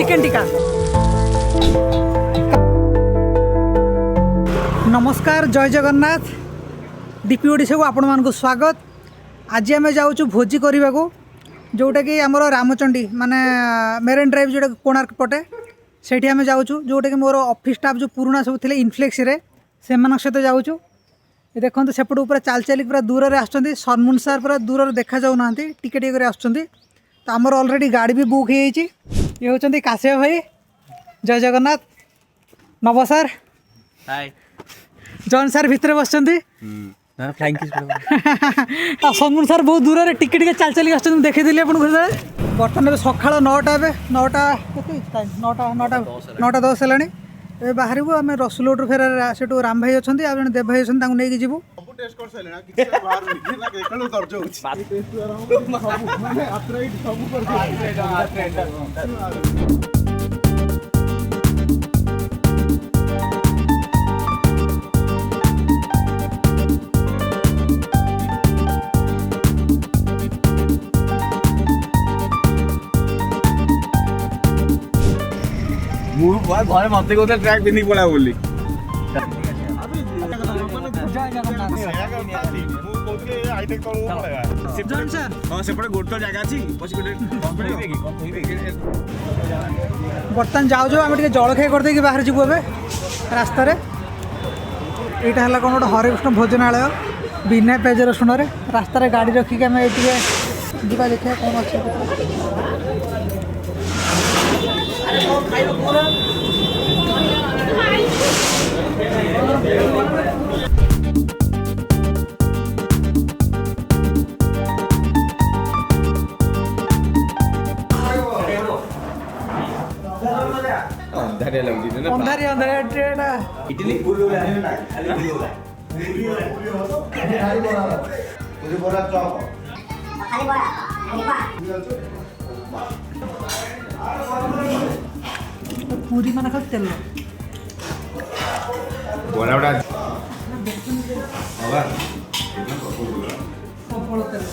Chicken tikka. नमस्कार, जय Jagannath. DP Odisha को आपण मानक स्वागत। आज आम जाऊँ भोजी करने को, जोटा कि आमर रामचंडी माने मेरेन ड्राइव जोटा कोणार्क पटे से आम जाऊँ, जोटा कि मोर ऑफिस स्टाफ जो पुराना सब थे इनफ्लेक्स रे से सहित जाऊँ। देखते सेपट पूरा चाल चाल पूरा दूर में आसुँच सनमुन सार पूरा दूर देखा जाऊना टिके टिके आसुँच। तो आमर ऑलरेडी गाड़ी भी बुक हो ये होती काश्यप भाई। जय जगन्नाथ। नव सार हाय जॉन सार भितर बस सनमुन सार बहुत दूर में टिके टिके चाल चलिए आस देखी आपको बर्तमान सका 9टा 9:10 है बाहर आम रसुलोट फेर से राम भाई अच्छा जन देव भाई अच्छा नहीं जीवु घरे मत कहते ट्रैक पिंधि पड़ा बोली गोटे जगह बर्तमान जाऊ जाऊ आम जलखिया करदे बाहर जीवु ए रास्त यहाँ है कौन गोटे हरेकृष्ण भोजनालय बिना पेज रसुण रास्त गाड़ी रखिक आम जा देखा कौन अच्छे अंधारिया लगुची ना अंधारिया अंधारिया ट्रेन इडली पूरी मन खाली तेल बड़ा बड़ा प्रबल तेल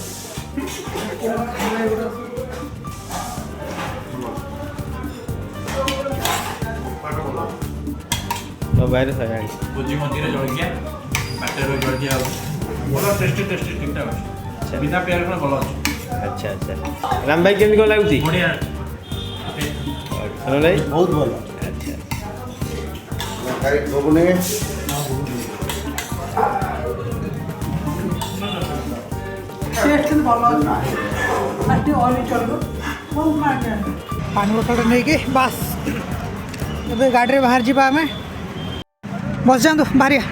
बाहर सारा भोजी मंदिर जलखिया बाटर जलखिया भल टेस्टी टेस्टी ठीक ठाक अच्छे बिना प्याज रसुण भल अच्छे। अच्छा अच्छा राम भाई केमती कौन लगुच बढ़िया भाई बहुत भल अच्छा पानी बोतल नहीं कि बस ए गाड़ी बाहर जावा आम बस जातु बाहरिया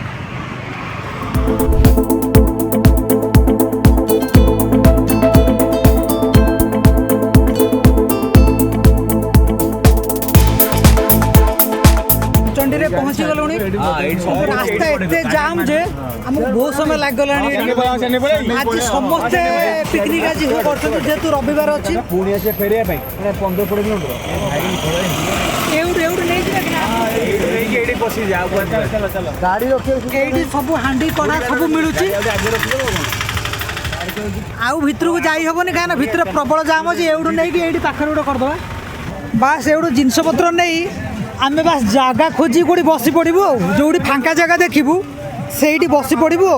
चंडी रे पहुंची गलुनी रास्ता एते जाम जे हमको बहुत समय लग गला आज समस्ते पिकनिक आज करछन जेतु रविवार अछि पुणी आसे फेरिया 15-20 किलोमीटर गाड़ी रखिए सब हांडी कड़ा सब मिलूची आउ भितर को जाई हबनी कहीं भितर प्रबल जाम अच्छे एवढू नहीं कि ये पाखे गोटे करदे बास एवढू जिनस पत्र नहीं आम बास जगह खोजी कौटी बसी पड़ू जो फांका जगह देखू से बसी पड़ू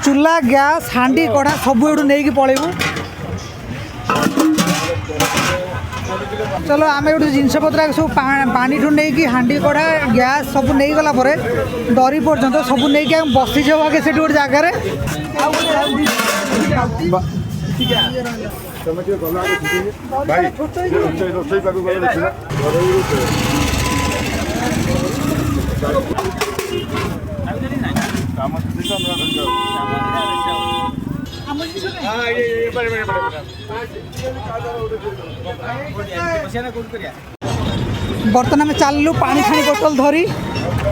चूल्हा गैस हांडी कड़ा सब एवढू नहीं पलैबू चलो आम गोटे जिनस पत्र सब पानी ठू नहीं कि हांडी कड़ा गैस सब नहीं गला दरी पर्यंत सब नहीं बसी जाओ आगे से गोटे जगार बर्तमान आम चलू पानी फाणी बोतल धरी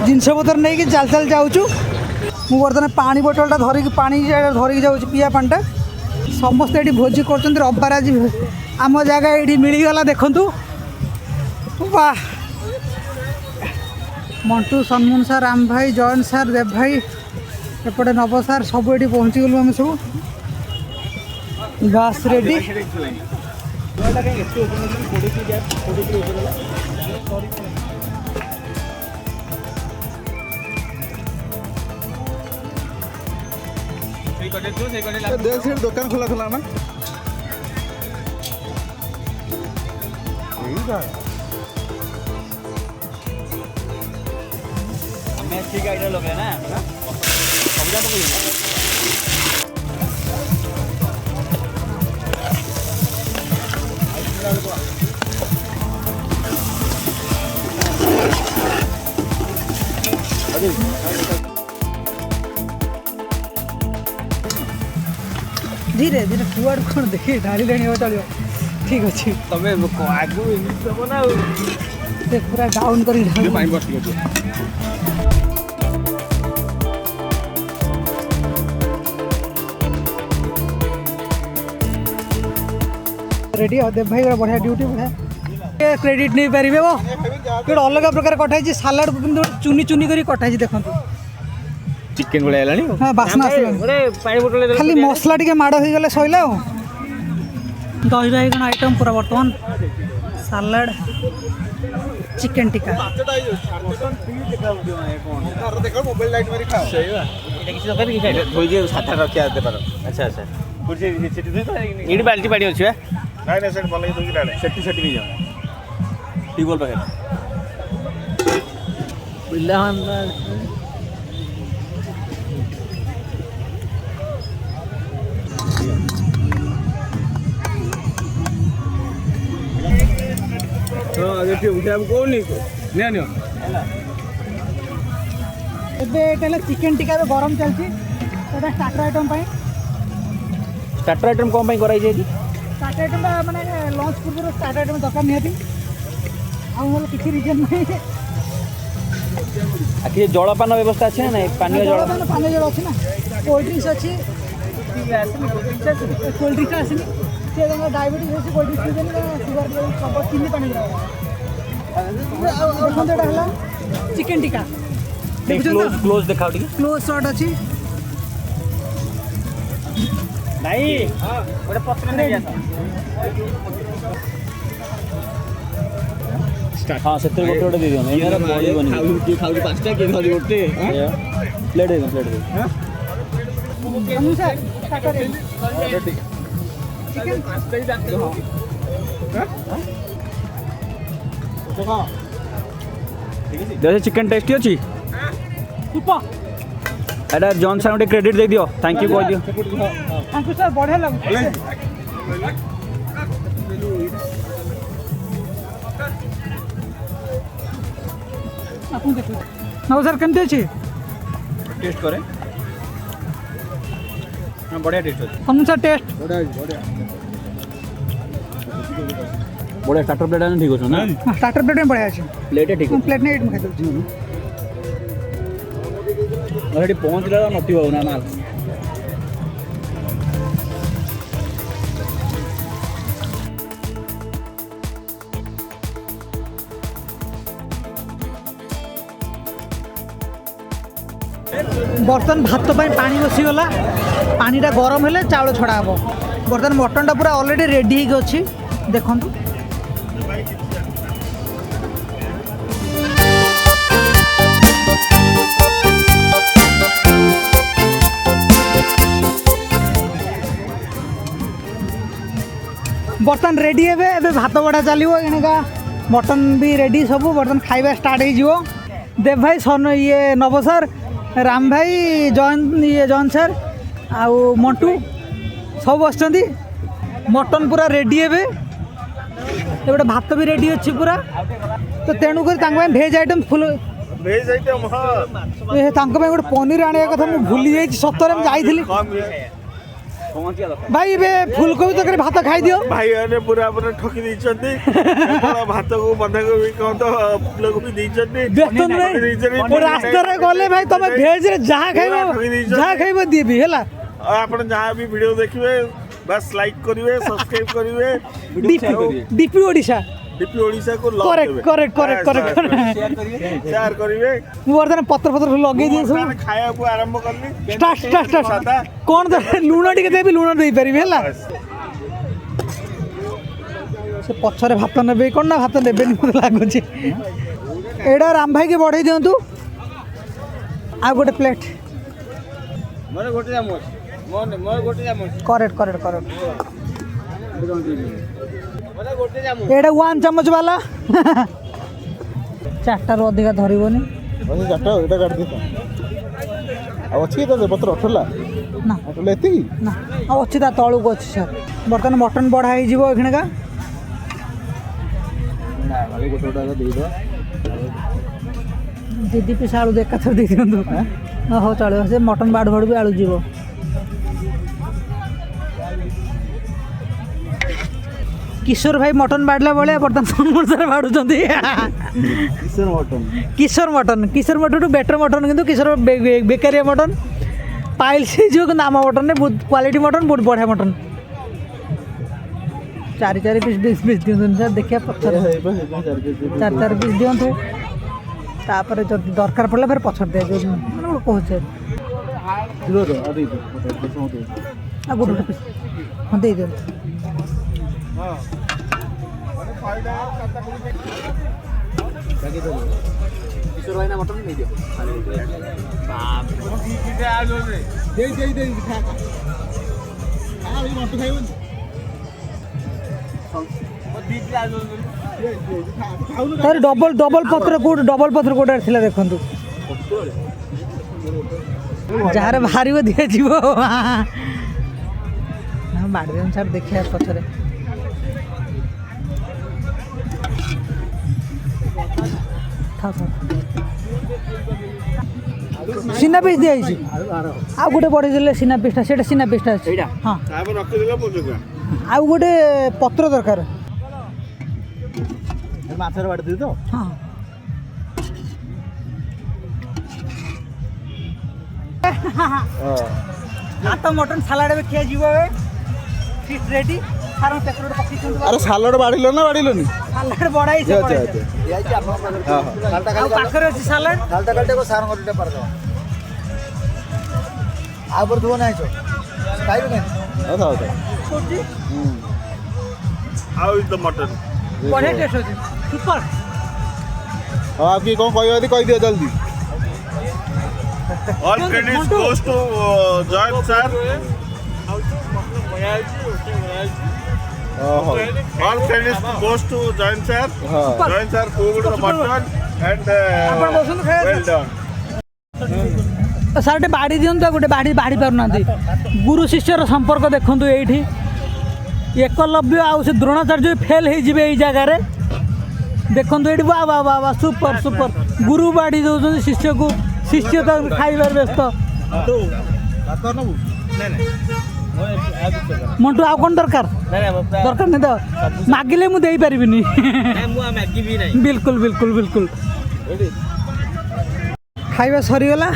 जिनस पतर नहीं कि चल चल जाऊँ मु बर्तमान पानी बोतलटा धरिकी पानी धरिकी जाऊँ पिया पानीटा समस्ते ये भोजी कर रविवार आज आम जगह ये मिलगला देखु वाह मंटू सनमुन सार राम भाई जयन सार देव भाई एपटे नव सार सब ये पहुँची गलु आम सब बस रेडी ଏଇଟା କାଇଁ ଏତେ ଓଜନ ଅଛି 20 କି ଗ୍ୟାସ୍ 20 କିଲୋ ଓଜନ ସରି ସେଇ କଟେ ତୁ ସେଇ କଟେ देख से दुकान खुला खुला ना ଆମେ ଠିକ୍ ଆଇଡ଼ିଆ ଲଗେଇବା ନା ସବୁଯାକ ପକେଇବା ଧୀରେ ଧୀରେ କୁଆଡ଼ୁ କ'ଣ ଦେଖି ଢାଳିଲେଣି ହେବ ଚଳିବ ଠିକ୍ ଅଛି ତମେ ଆଗକୁ ଏମିତି ଦେବ ନା ଆଉ ସେ ପୁରା ଡାଉନ୍ କରି ଢାଳି पानी बस ठीक है ରେଡ଼ି ଆଉ ଦେବ ଭାଇ ଗୋଟେ ବଢ଼ିଆ ଡ୍ୟୁଟି ବଢ଼ିଆ କ୍ରେଡ଼ିଟ୍ ନେଇପାରିବେ ଓ ଗୋଟେ ଅଲଗା ପ୍ରକାର କଟା ହେଇଛି ସାଲାଡ଼କୁ କିନ୍ତୁ ଗୋଟେ ଚୁନି ଚୁନି କରି କଟା ହେଇଛି ଦେଖନ୍ତୁ ଚିକେନ ଭଳିଆ ହେଲାଣି ହଁ ବାସ୍ନା ଆସିଲାଣି ଗୋଟେ ପାଣି ବୋଟଲ ଖାଲି ମସଲା ଟିକେ ମାଡ଼ ହେଇଗଲେ ସଇଲା ଆଉ ଦହି ବାଇଗଣ ଆଇଟମ୍ ପୁରା ବର୍ତ୍ତମାନ ସାଲାଡ଼ ଚିକେନ୍ ଟିକା देखो मोबाइल लाइट मारी खाओ ଏଇଟା କିଛି ଦରକାର କି ଖାଇଲେ ଧୋଇକି ସାଧା ରଖିବା ଦେତେ ପାର ଆଚ୍ଛା ଆଚ୍ଛା ସେଠି ତ ଏଇଠି ବାଲ୍ଟି ପାଣି ଅଛି ବା नहीं नहीं सेट भले दोगी डाले ସେଠି ନେଇ ଯାଅ ଟ୍ୟୁବଲ୍ ପାଖରେ ପିଲାମାନେ हां ये उठे हम कौन नहीं ने ने ଏବେ ଏଇଟା ହେଲା ଚିକେନ୍ ଟିକା ଏବେ ଗରମ ଚାଲିଛି ଏଇଟା ଷ୍ଟାର୍ଟର ଆଇଟମ୍ ପାଇଁ ଷ୍ଟାର୍ଟର ଆଇଟମ୍ କ'ଣ ପାଇଁ କରାଯାଇଛି ଏଠି ଷ୍ଟାର୍ଟର ଆଇଟମ୍ଟା ମାନେ ଲଞ୍ଚ ପୂର୍ବରୁ ଷ୍ଟାର୍ଟର ଆଇଟମ୍ ଦରକାର ନିହାତି ଆଉ ମୋର କିଛି ରିଜନ୍ ନାହିଁ ଆଉ କିଛି ଜଳପାନ ବ୍ୟବସ୍ଥା ଅଛି ନା ନାଇଁ ପାନୀୟ ଜଳ ପାନୀୟ ଜଳ ଅଛି ନା କୋଲ୍ଡ ଡ୍ରିଙ୍କସ୍ ଅଛି କୋଲ୍ଡ ଡ୍ରିଙ୍କସ୍ ଆସିନି ସେ ତାଙ୍କର ଡାଇବେଟିସ୍ ଅଛି କୋଲ୍ଡ ଡ୍ରିଙ୍କସ୍ ପିଇବେନି ସୁଗାର ସବୁ ଚିନି ପାଣି ଦେଖନ୍ତୁ ଏଇଟା ହେଲା ଚିକେନ୍ ଟିକା କ୍ଲୋଜ୍ ଦେଖାଅ ଟିକେ କ୍ଲୋଜ୍ ସଟ୍ ଅଛି ନାଇଁ ଗୋଟେ ପତ୍ର ନେଇ ଆସ ହଁ ସେଥିରେ ଗୋଟେ ଗୋଟେ ଦେଇଦିଅ ଏଇଟା ବଳିବନି ଖାଉଛି ପାଞ୍ଚଟା କିଏ ଖାଉଛି ଗୋଟେ ପ୍ଲେଟ୍ ଦେଇଦିଅ ପ୍ଲେଟ୍ ଦେଇଦିଅ ଅନୁସାର ଷ୍ଟାର୍ଟର ଚିକେନ୍ ଦେଖ ଚିକେନ୍ ଟେଷ୍ଟି ଅଛି ସୁପର୍ ଏଇଟା ଜନ୍ ସାର୍ ଗୋଟେ କ୍ରେଡିଟ୍ ଦେଇଦିଅ ଥ୍ୟାଙ୍କ ୟୁ କହିଦିଅ ତାଙ୍କୁ ସାର୍ ବଢ଼ିଆ ଲାଗୁଛି ଆପଣ ଦେଖନ୍ତୁ ନବ ସାର୍ କେମିତି ଅଛି ଟେଷ୍ଟ କରେ ହଁ ବଢ଼ିଆ ଟେଷ୍ଟ ଅଛି ଅନୁସାର ଟେଷ୍ଟ ବଢ଼ିଆ ଷ୍ଟାର୍ଟର ପ୍ଲେଟ୍ ଠିକ୍ ଅଛି ନା ଷ୍ଟାର୍ଟର ପ୍ଲେଟ୍ ପାଇଁ ବଢ଼ିଆ ଅଛି ପ୍ଲେଟ୍ ଠିକ୍ ଅଛି ପ୍ଲେଟ୍ ନେଇ ଏଇଠି ମୁଁ ଖାଇଦେଉଛି ସେଠି ପହଞ୍ଚିଲା ବେଳକୁ ନଥିବ ଆଉ ନା ମାଲ ବର୍ତ୍ତମାନ ଭାତ ପାଇଁ ପାଣି ବସିଗଲା ପାଣିଟା ଗରମ ହେଲେ ଚାଉଳ ଛଡ଼ା ହେବ ବର୍ତ୍ତମାନ ମଟନ୍ଟା ପୁରା ଅଲରେଡ଼ି ରେଡ଼ି ହେଇକି ଅଛି ଦେଖନ୍ତୁ ବର୍ତ୍ତମାନ ରେଡ଼ି ହେବେ ଏବେ ଭାତ ବଢ଼ା ଚାଲିବ ଏଣିକା ମଟନ୍ ବି ରେଡ଼ି ସବୁ ବର୍ତ୍ତମାନ ଖାଇବା ଷ୍ଟାର୍ଟ ହେଇଯିବ ଦେବ ଭାଇ ଇଏ ନବ ସାର୍ ରାମ ଭାଇ ଜୟନ୍ତ ସାର୍ ଆଉ ମଣ୍ଟୁ ସବୁ ବସିଛନ୍ତି ମଟନ୍ ପୁରା ରେଡ଼ି ହେବେ ଏପଟେ ଭାତ ବି ରେଡ଼ି ଅଛି ପୁରା ତ ତେଣୁକରି ତାଙ୍କ ପାଇଁ ଭେଜ୍ ଆଇଟମ୍ ଫୁଲ୍ भेज आइटम हां ତାଙ୍କ ପାଇଁ ଗୋଟେ ପନିର ଆଣିବା କଥା ମୁଁ ଭୁଲି ଯାଇଛି ସତରେ ମୁଁ ଯାଇଥିଲି ପହଞ୍ଚିବା ଦରକାର ଭାଇ ଏବେ ଫୁଲକୋବି ତରକାରୀ ଭାତ ଖାଇଦିଅ भाई ने पूरा पूरा ठकी दैछंती भात को बंधा को भी कहत फूल को भी दैछंती ବ୍ୟସ୍ତ ନୁହେଁ ରାସ୍ତାରେ ଗଲେ ଭାଇ ତମେ ଭେଜ୍ରେ ଯାହା ଖାଇବ ଦେବି ହେଲା ଆପଣ ଯାହା ବି ଭିडियो ଦେଖିବେ बस लाइक करिवे सब्सक्राइब करिवे ଡିପି ଓଡ଼ିଶା डीपी ओडिसा को लॉक करेक्ट शेयर करिवे ମୁଁ ବର୍ତ୍ତମାନ ପତ୍ର ଲଗେଇ ଦିଏ ସବୁ खाया को आरंभ करली ଷ୍ଟାର୍ଟ କ'ଣ ଦରକାର ଲୁଣ ଟିକେ ଦେବି ଲୁଣ ଦେଇପାରିବି ହେଲା से पछरे भात नेबे कौन ना भात नेबे मत लागुଛି एडा राम भाई के बढ़ाई दियंतु आ गोटे प्लेट ମୋର ଗୋଟେ ଚାମଚ ମୋର ଗୋଟେ ଚାମଚ करेक्ट करेक्ट करेक्ट ମୋର ଗୋଟେ ଚାମଚ एडा 1 चम्मच वाला चारटा रो अधिका धरिबोनी ଚାରିଟା ଏଇଟା କାଟି ଦେଇଥା ଆଉ ଅଛି ତ ପତ୍ର ଅଠଲା ना ଅଠଲା ଏତିକି ना आ अछि ता तळु को अछि सर बर्तन मटन बढ़ा ही जीवो एखणका ନା ଭାଇ ଗୋଟେ ଗୋଟେ ଦେଇଦବା दीदी पिस आलू देख थर दे दियंतु हो चलो से मटन बाड़ बाड़ भी आलू जीवो किशोर भाई मटन बाड़ला बेले बर्तन सनमुर्सर बाड़ुचंती किशोर मटन टू बेटर मटन किंतु किशोर बेकारिया मटन पाइल से जो नाम मटन ने बहुत क्वालिटी मटन बहुत बढ़िया मटन चारि चारि पीस पीस दियंतु सर देखिए पत्थर चार चार पीस दियंतु तापर जो दरकार पड़ला फिर पछर दे जो माने कहछे आ गोटे पीस हां दे दे किशोर भाई ना मटन नहीं दियो तार डबल पत्र कोड थिला देखंतु जार बाहर दिया जीव बाड़ी अनुसार देखिए पछरे सीना पीस दिया आ गोटे बढ़ी देले सीना पीसटा सेटा सीना पीसटा हाँ आ गोटे पत्र दरकार ମାଛର ବାଡ଼ି ଦେଇ ତ हाँ तो मटन सालाड में किया जीव फिश रेडी सारा पेपर पकी अरे सालड बाड़िलो ना बाड़िलोनी सालाड बड़ाई से अच्छा अच्छा ଯାଇଛି ଆପଣଙ୍କ ପାଖରେ पाखरे अछि सालाड କାଲଟା କାଲଟା ସାର ଗୋଟେ ପାରଦ ଆଉ પર ଦୁଅ ନାହିଁ ଛୋ ଖାଇବେ କାଇଁ ଆଉ ଥାଉ ଥାଉ छोटी हाउ इज द मटन बढ़िया टेस्ट अछि सुपर हाँ आपकी कौन कह दिया जल्दी all credits goes to Joy sir all credits goes to Joy sir Joy sir cooked the mutton and well done सारटे बाड़ी दियंतु गोटे बाड़ी बाड़ी पारु नांती गुरु शिष्यर संपर्क देखंतु एठी एकलव्य आउ से द्रोणाचार्य फेल हो जिवे एई जगह रे देखंतु एठी वाह वाह वाह सुपर सुपर गुरु बाड़ी दउछन शिष्य को शिष्य तो खाइबार व्यस्त मंटू आउ कौन दरकार दरकार नहीं तो मागिले मु देई परिबिनी बिल्कुल बिल्कुल बिल्कुल खाइबा सरीगला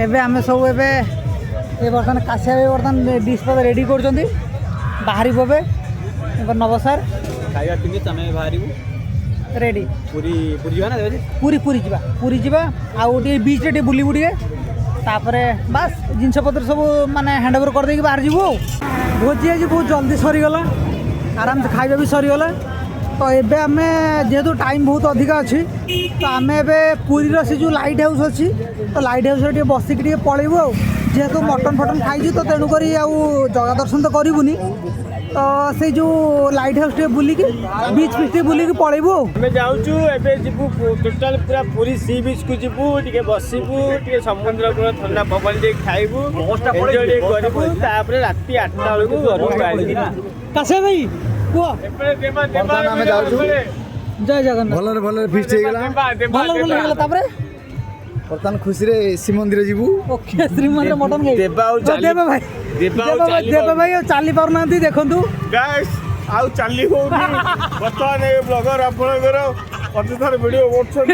एबे आमे सब एबे ए बर्तन कासिया बर्तन डिश पर रेडी करछंती बाहरी बबे नव सर ଖାଇବା ପିନ୍ଧି ତମେ ବାହାରିବୁ रेडी ପୁରୀ ପୁରୀ ଯିବା ନା ଦେବେ पूरी जीवा आउ टे बीच रे टे बुली बुड़िए तापरे बस जिनस पत्र सब माने हैंड ओवर कर देकी बाहर जीवो भोजी आज बहुत जल्दी सरीगला आराम से खाଇବା भी सरीगला तो एबे आमे जेहेतु टाइम बहुत अधिक अच्छी तो आम एबे पुरीर से जो लाइट हाउस अच्छी तो लाइट हाउस टे बसिक टे पलैबू आ जेहेतु मटन फटन खाई तो तेणुक जगह दर्शन तो करूनी तो से जो लाइट हाउस टे बुलिकी बीच फिच टे बुलिकी पलैबू ଆମେ ଯାଉଛୁ ଏବେ ଯିବୁ ଟୋଟାଲ ପୁରା ପୁରୀ ସି ବିଚ୍ କୁ ଯିବୁ ଟିକେ ବସିବୁ ଟିକେ ସମୁଦ୍ର କୂଳ ଥଣ୍ଡା ପବନ ଟିକେ ଖାଇବୁ ଏନ୍ଜୟ ଟିକେ କରିବୁ ତାପରେ ରାତି 8ଟା ବେଳକୁ ଘରକୁ ବାହାରିବୁ कासे भाई कुह ବର୍ତ୍ତମାନ ଆମେ ଯାଉଛୁ जय जगन्नाथ ଭଲରେ ଭଲରେ ଫିଷ୍ଟ ହେଇଗଲା भल भल ହେଇଗଲା तापरे ବର୍ତ୍ତମାନ ଖୁସିରେ ଶ୍ରୀମନ୍ଦିର ଯିବୁ ओके श्रीमंदिर मटन खाई ଦେବା ଆଉ ଚାଲି देव भाई देव भाई चली पार ना देखु गाइस आउ चाली होनी वर्तमान ए ब्लॉगर आपनकर प्रतिथर वीडियो करछन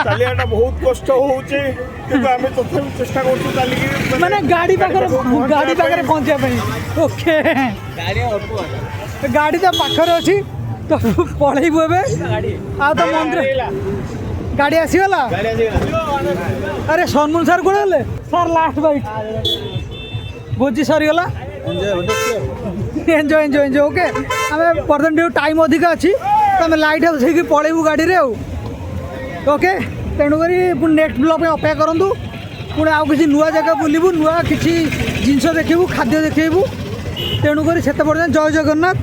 चालियाटा बहुत कष्ट होउची किंतु आमे तथापि चेष्टा करछु चाली की माने गाड़ी पाखरे पहुंचे भाई ओके गाड़ी तो पाखरे अछि तो पळैबो एबे आ तो मंदिर गाड़ी आसीगला अरे सनमुन सर कोले सर लास्ट बाइट भोजी सरीगला एंजॉय एंजॉय एंजॉय ओके आम बर्तमान टे टाइम अधिक अच्छी तो आम लाइट हाउस होगी पलैबू गाड़ी में ओके तेणुक नेक्स्ट ब्लॉग अपेक्षा करूँ पुणी आउ किसी नुआ जगह बुलू नुआ किसी जिनस देखू खाद्य देखू तेणुक से पर्यटन जय जगन्नाथ।